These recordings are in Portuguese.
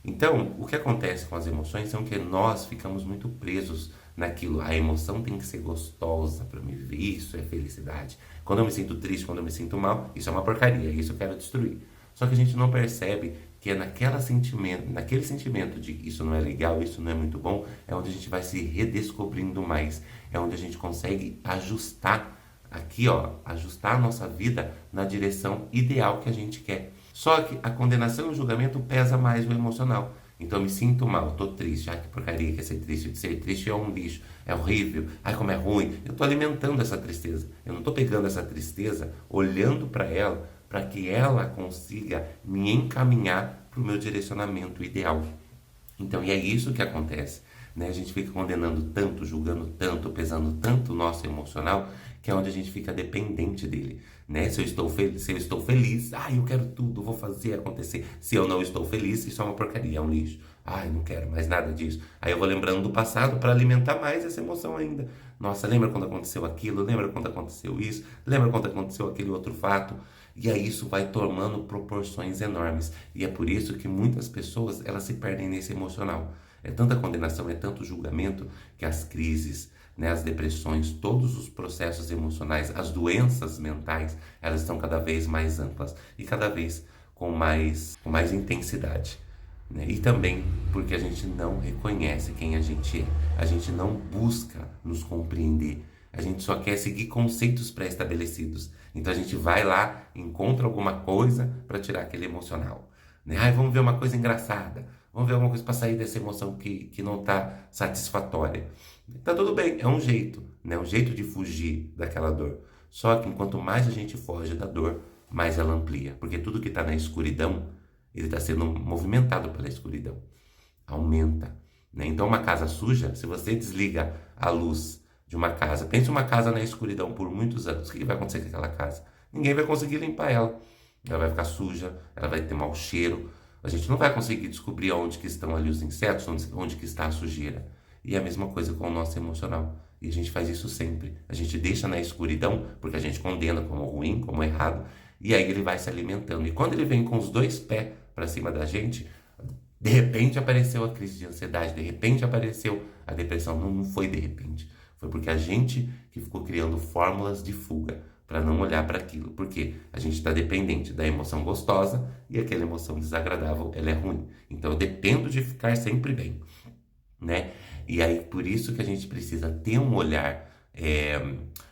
Então, o que acontece com as emoções é que nós ficamos muito presos naquilo. A emoção tem que ser gostosa para me viver. Isso é felicidade. Quando eu me sinto triste, quando eu me sinto mal, isso é uma porcaria. Isso eu quero destruir. Só que a gente não percebe que é naquele sentimento de isso não é legal, isso não é muito bom, é onde a gente vai se redescobrindo mais. É onde a gente consegue ajustar aqui, ó, ajustar a nossa vida na direção ideal que a gente quer. Só que a condenação e o julgamento pesa mais o emocional. Então eu me sinto mal, tô triste. Ai, que porcaria que é ser triste. Ser triste é um lixo, é horrível. Ai, como é ruim. Eu tô alimentando essa tristeza. Eu não tô pegando essa tristeza, olhando para ela, para que ela consiga me encaminhar para o meu direcionamento ideal. Então, e é isso que acontece, né? A gente fica condenando tanto, julgando tanto, pesando tanto o nosso emocional, que é onde a gente fica dependente dele, né? Se eu estou feliz, eu quero tudo, vou fazer acontecer. Se eu não estou feliz, isso é uma porcaria, é um lixo. Não quero mais nada disso. Aí eu vou lembrando do passado para alimentar mais essa emoção ainda. Nossa, lembra quando aconteceu aquilo? Lembra quando aconteceu isso? Lembra quando aconteceu aquele outro fato? E aí isso vai tomando proporções enormes. E é por isso que muitas pessoas elas se perdem nesse emocional. É tanta condenação, é tanto julgamento que as crises, né, as depressões, todos os processos emocionais, as doenças mentais, elas estão cada vez mais amplas e cada vez com mais intensidade. Né? E também porque a gente não reconhece quem a gente é. A gente não busca nos compreender. A gente só quer seguir conceitos pré-estabelecidos. Então a gente vai lá, encontra alguma coisa para tirar aquele emocional. Né? Vamos ver uma coisa engraçada. Vamos ver alguma coisa para sair dessa emoção que não está satisfatória. Tá tudo bem, é um jeito, né? Um jeito de fugir daquela dor. Só que enquanto mais a gente foge da dor, mais ela amplia. Porque tudo que está na escuridão, ele está sendo movimentado pela escuridão. Aumenta. Né? Então uma casa suja, se você desliga a luz de uma casa, pense uma casa na escuridão por muitos anos, o que vai acontecer com aquela casa? Ninguém vai conseguir limpar ela. Ela vai ficar suja, ela vai ter mau cheiro. A gente não vai conseguir descobrir onde que estão ali os insetos, onde que está a sujeira. E é a mesma coisa com o nosso emocional. E a gente faz isso sempre. A gente deixa na escuridão, porque a gente condena como ruim, como errado, e aí ele vai se alimentando. E quando ele vem com os dois pés para cima da gente, de repente apareceu a crise de ansiedade, de repente apareceu a depressão. Não foi de repente. Foi porque a gente que ficou criando fórmulas de fuga para não olhar para aquilo. Porque a gente está dependente da emoção gostosa e aquela emoção desagradável, ela é ruim. Então eu dependo de ficar sempre bem, né? E aí por isso que a gente precisa ter um olhar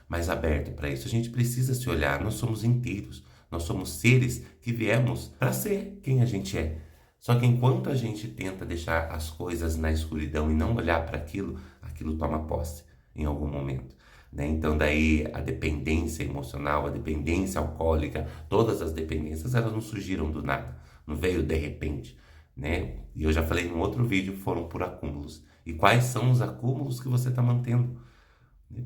mais aberto para isso. A gente precisa se olhar. Nós somos inteiros. Nós somos seres que viemos para ser quem a gente é. Só que enquanto a gente tenta deixar as coisas na escuridão e não olhar para aquilo, aquilo toma posse em algum momento. Né? Então daí a dependência emocional, a dependência alcoólica, todas as dependências, elas não surgiram do nada, não veio de repente. Né? E eu já falei em outro vídeo, foram por acúmulos. E quais são os acúmulos que você está mantendo?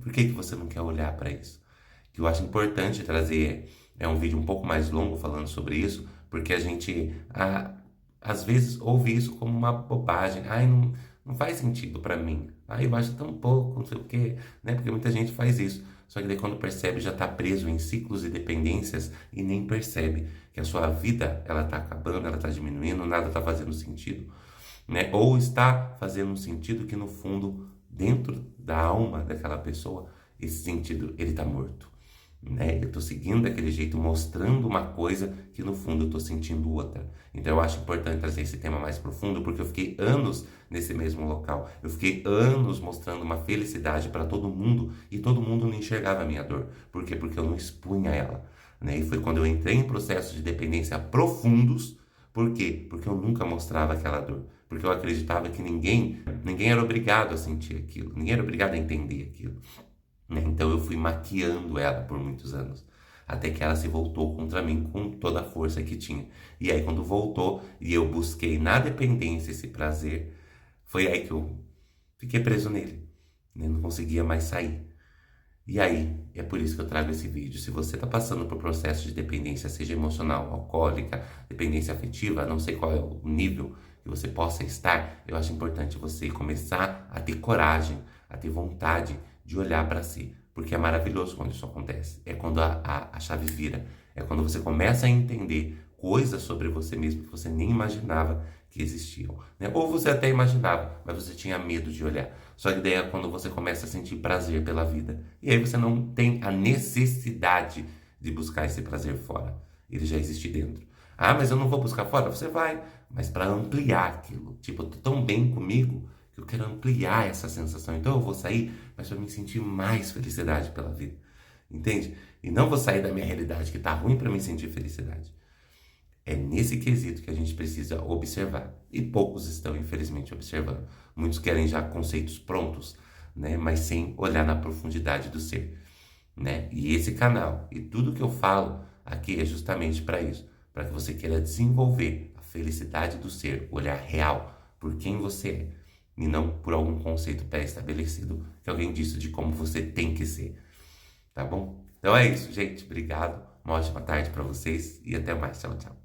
Por que você não quer olhar para isso? Que eu acho importante trazer um vídeo um pouco mais longo falando sobre isso, porque a gente às vezes ouve isso como uma bobagem. Não faz sentido para mim. Eu acho tão pouco, não sei o quê, né? Porque muita gente faz isso. Só que daí quando percebe já está preso em ciclos e dependências e nem percebe que a sua vida ela está acabando, ela está diminuindo, nada está fazendo sentido, né? Ou está fazendo um sentido que no fundo, dentro da alma daquela pessoa, esse sentido ele está morto. Né? Eu estou seguindo daquele jeito, mostrando uma coisa que no fundo eu estou sentindo outra. Então eu acho importante trazer esse tema mais profundo, porque eu fiquei anos nesse mesmo local. Eu fiquei anos mostrando uma felicidade para todo mundo e todo mundo não enxergava a minha dor. Por quê? Porque eu não expunha ela. Né? E foi quando eu entrei em processos de dependência profundos. Por quê? Porque eu nunca mostrava aquela dor. Porque eu acreditava que ninguém era obrigado a sentir aquilo, ninguém era obrigado a entender aquilo. Né? Então eu fui maquiando ela por muitos anos, até que ela se voltou contra mim com toda a força que tinha. E aí quando voltou e eu busquei na dependência esse prazer, foi aí que eu fiquei preso nele, né? Não conseguia mais sair. E aí, é por isso que eu trago esse vídeo. Se você está passando por processo de dependência, seja emocional, alcoólica, dependência afetiva, não sei qual é o nível que você possa estar, eu acho importante você começar a ter coragem, a ter vontade de olhar para si. Porque é maravilhoso quando isso acontece. É quando a chave vira. É quando você começa a entender coisas sobre você mesmo que você nem imaginava que existiam, né? Ou você até imaginava, mas você tinha medo de olhar. Só que daí é quando você começa a sentir prazer pela vida. E aí você não tem a necessidade de buscar esse prazer fora. Ele já existe dentro. Ah, mas eu não vou buscar fora? Você vai, mas para ampliar aquilo. Tipo, eu tô tão bem comigo que eu quero ampliar essa sensação. Então eu vou sair, mas para me sentir mais felicidade pela vida. Entende? E não vou sair da minha realidade que tá ruim para me sentir felicidade. É nesse quesito que a gente precisa observar. E poucos estão, infelizmente, observando. Muitos querem já conceitos prontos, né? Mas sem olhar na profundidade do ser, né? E esse canal e tudo que eu falo aqui é justamente para isso, para que você queira desenvolver a felicidade do ser, olhar real por quem você é e não por algum conceito pré-estabelecido que alguém disse de como você tem que ser, tá bom? Então é isso, gente. Obrigado. Uma ótima tarde para vocês e até mais. Tchau, tchau.